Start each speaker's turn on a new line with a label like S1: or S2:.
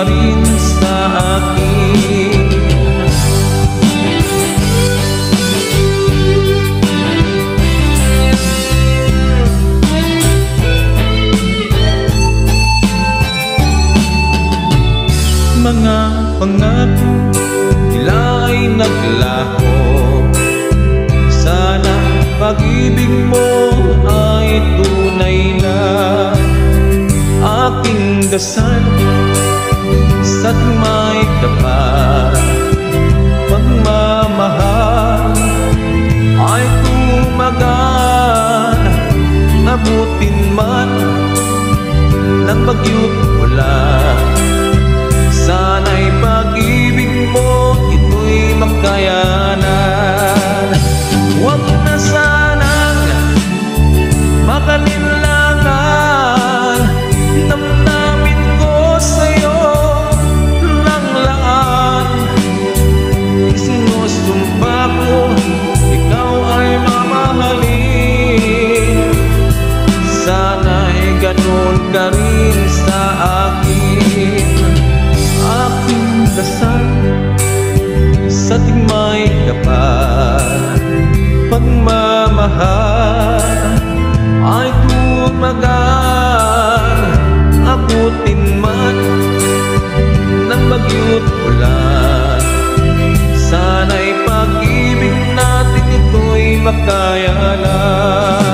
S1: ka rin sa akin. Mga pangako tila ay naglaho, sana pag-ibig mo ay tunay na. Aking dasal sa may tapat, pagmamahal ay tumagal. Abutin man ng bagyo't ulan, sana'y pag-ibig mo ito'y makayanan. Huwag na sanang makalinlangan, damdamin ko sa'yo ng laan. Isinusumpa ko, ikaw ay mamahalin, sana'y ganun ka rin sa akin. Aking dasal sa may tapat, pagmamahal ay tumagal. Abutin man ng bagyo't ulan, sana'y pag-ibig natin ito'y makayanan.